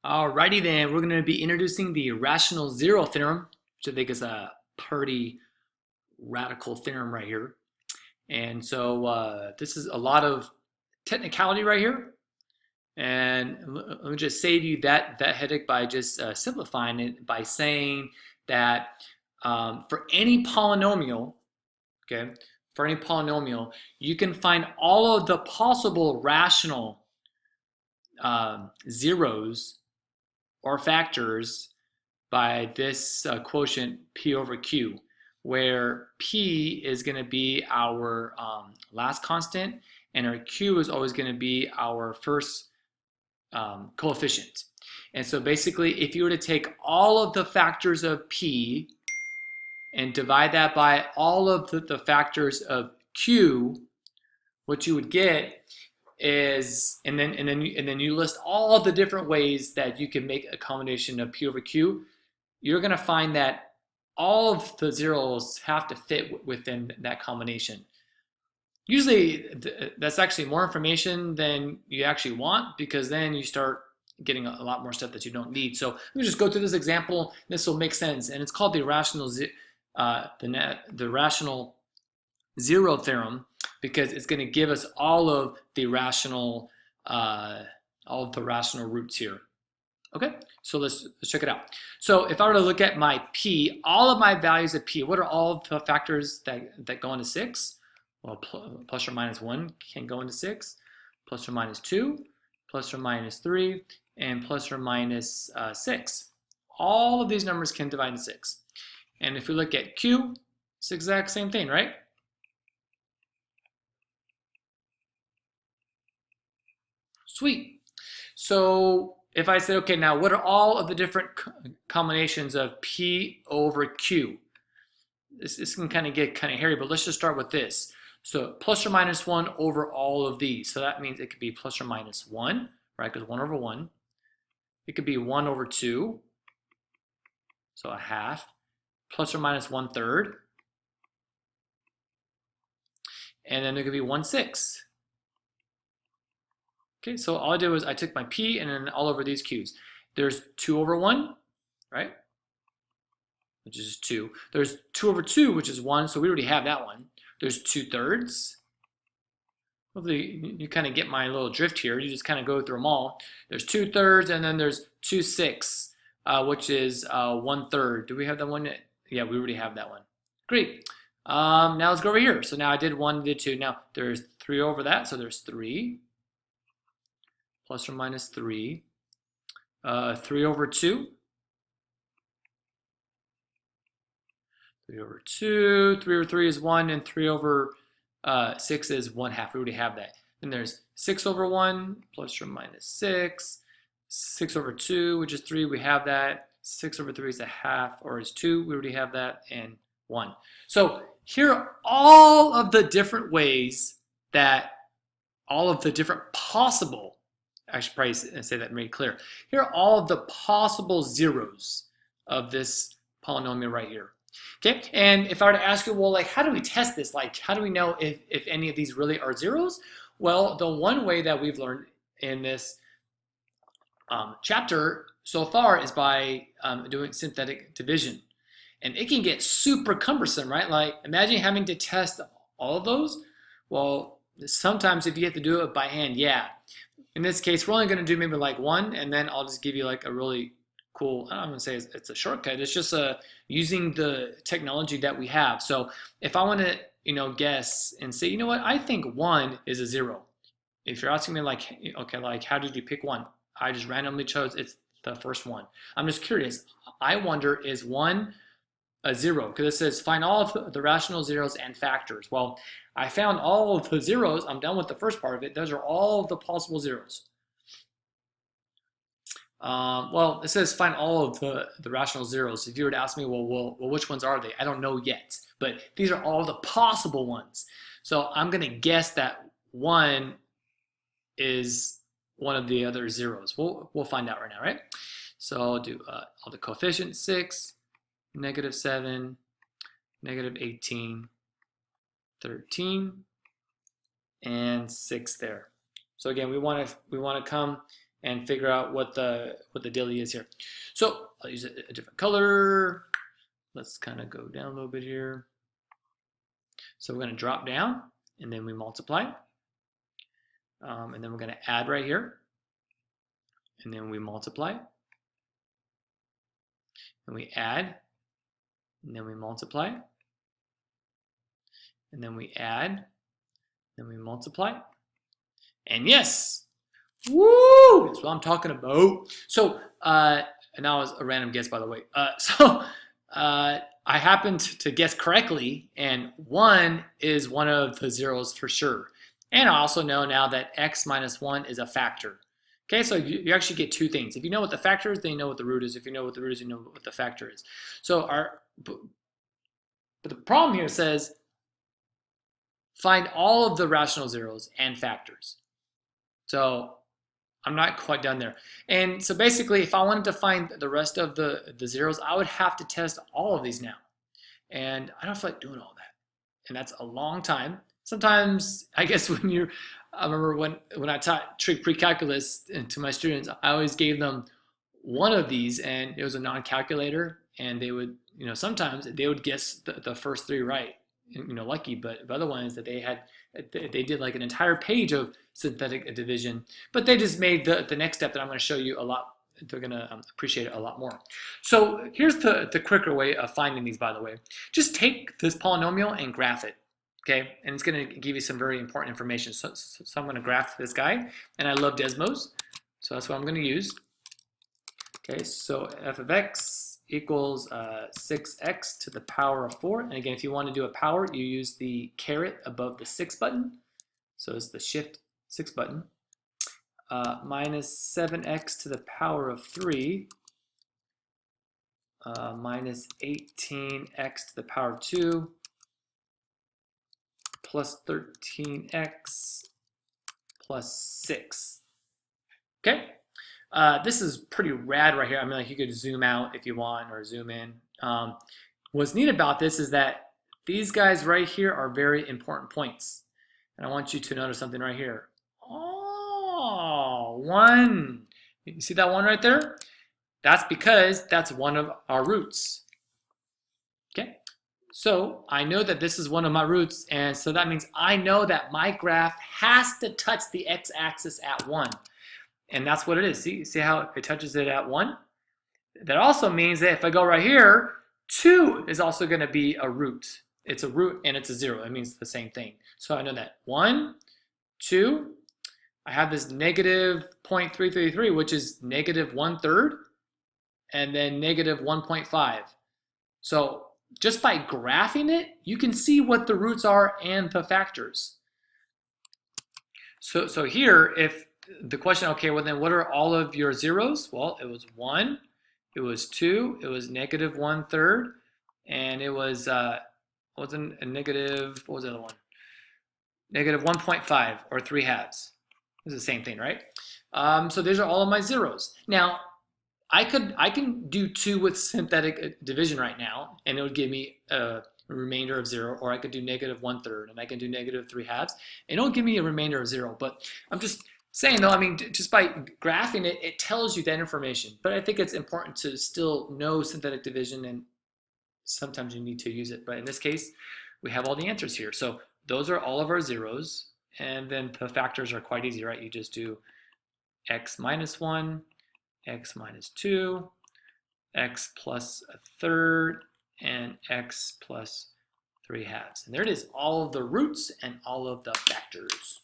Alrighty then, we're going to be introducing the rational zero theorem, which I think is a pretty radical theorem right here. And so this is a lot of technicality right here. And let me just save you that headache by just simplifying it by saying that for any polynomial, okay, for any polynomial, you can find all of the possible rational zeros or factors by this quotient P over Q, where P is going to be our last constant and our Q is always going to be our first coefficient. And so basically, if you were to take all of the factors of P and divide that by all of the factors of Q, what you would get is, and then you list all the different ways that you can make a combination of P over Q, you're going to find that all of the zeros have to fit within that combination. Usually that's actually more information than you actually want, because then you start getting a lot more stuff that you don't need. So let me just go through this example. This will make sense, and it's called the rational zero theorem, because it's going to give us all of the rational roots here. Okay, so let's check it out. So if I were to look at my P, all of my values of P, what are all the factors that go into 6? Well, plus or minus 1 can go into 6, plus or minus 2, plus or minus 3, and plus or minus 6. All of these numbers can divide into 6. And if we look at Q, it's the exact same thing, right? Sweet. So if I said, okay, now what are all of the different combinations of P over Q? This can kind of get kind of hairy, but let's just start with this. So plus or minus 1 over all of these. So that means it could be plus or minus 1, right? Because 1 over 1. It could be 1 over 2, so a half, plus or minus 1/3. And then there could be 1/6. Okay, so all I did was I took my P and then all over these Q's. There's 2 over 1, right? Which is 2. There's 2 over 2, which is 1, so we already have that one. There's 2/3. Hopefully you kind of get my little drift here. You just kind of go through them all. There's 2/3, and then there's 2/6, which is 1/3. Do we have that one? Yeah, we already have that one. Great. Now let's go over here. So now I did 1, did 2. Now there's 3 over that, so there's 3. Plus or minus 3. 3 over 2. 3 over 2. 3 over 3 is 1, and 3 over 6 is 1/2. We already have that. Then there's 6 over 1, plus or minus 6. 6 over 2, which is 3. We have that. 6 over 3 is a half, or is 2. We already have that, and 1. So here are all of the different ways that all of the different possible, I should probably say that made clear. Here are all of the possible zeros of this polynomial right here. Okay, and if I were to ask you, well, like, how do we test this? Like, how do we know if any of these really are zeros? Well, the one way that we've learned in this chapter so far is by doing synthetic division. And it can get super cumbersome, right? Like, imagine having to test all of those. Well, sometimes if you have to do it by hand, yeah. In this case, we're only going to do maybe like 1, and then I'll just give you like a really cool, I don't want to say it's a shortcut. It's just using the technology that we have. So if I want to, guess and say, you know what, I think 1 is a 0. If you're asking me like, okay, like how did you pick 1? I just randomly chose, it's the first one. I'm just curious. I wonder, is 1 a 0? Because it says find all of the rational zeros and factors. Well, I found all of the zeros. I'm done with the first part of it. Those are all of the possible zeros. Well, it says find all of the rational zeros. If you were to ask me, well, which ones are they? I don't know yet, but these are all the possible ones. So I'm going to guess that 1 is one of the other zeros. We'll find out right now, right? So I'll do all the coefficients: 6, -7, -18, 13, and 6 there. So again, we want to come and figure out what the dealie is here. So I'll use a different color. Let's kind of go down a little bit here. So we're going to drop down, and then we multiply. And then we're going to add right here. And then we multiply. And we add. And then we multiply. And then we add. Then we multiply. And yes! Woo! That's what I'm talking about. So, and that was a random guess, by the way. I happened to guess correctly, and 1 is one of the zeros for sure. And I also know now that x minus 1 is a factor. Okay, so you actually get two things. If you know what the factor is, then you know what the root is. If you know what the root is, you know what the factor is. So but the problem here says find all of the rational zeros and factors. So I'm not quite done there. And so basically, if I wanted to find the rest of the zeros, I would have to test all of these now. And I don't feel like doing all that. And that's a long time. Sometimes, I guess I remember when I taught trig pre-calculus to my students, I always gave them one of these, and it was a non-calculator, and they would, sometimes they would guess the first three right, lucky, but other ones that they did like an entire page of synthetic division, but they just made the next step that I'm going to show you a lot. They're going to appreciate it a lot more. So here's the quicker way of finding these, by the way. Just take this polynomial and graph it. Okay, and it's going to give you some very important information. So I'm going to graph this guy, and I love Desmos, so that's what I'm going to use. Okay, so f of x equals 6x to the power of 4. And again, if you want to do a power, you use the caret above the 6 button. So it's the shift 6 button. Minus 7x to the power of 3 minus 18x to the power of 2 plus 13x plus 6. Okay, this is pretty rad right here. I mean, like, you could zoom out if you want or zoom in. What's neat about this is that these guys right here are very important points. And I want you to notice something right here. Oh, 1. You see that 1 right there? That's because that's one of our roots. Okay, so I know that this is one of my roots, and so that means I know that my graph has to touch the x-axis at 1. And that's what it is. See how it touches it at 1? That also means that if I go right here, 2 is also going to be a root. It's a root and it's a 0. It means the same thing. So I know that 1, 2, I have this negative 0.333, which is negative 1/3, and then negative 1.5. So just by graphing it, you can see what the roots are and the factors. So here, if the question, okay, well then what are all of your zeros? Well, it was 1, it was 2, it was negative 1/3, and it was wasn't a negative, what was the other one? Negative 1.5 or 3/2. It's the same thing, right? So these are all of my zeros. Now, I can do 2 with synthetic division right now, and it would give me a remainder of 0, or I could do negative 1/3, and I can do negative 3/2, and it'll give me a remainder of 0. But I'm just saying, though, I mean, just by graphing it, it tells you that information. But I think it's important to still know synthetic division, and sometimes you need to use it. But in this case, we have all the answers here. So those are all of our zeros, and then the factors are quite easy, right? You just do x minus 1, x minus 2, x plus 1/3, and x plus 3/2. And there it is, all of the roots and all of the factors.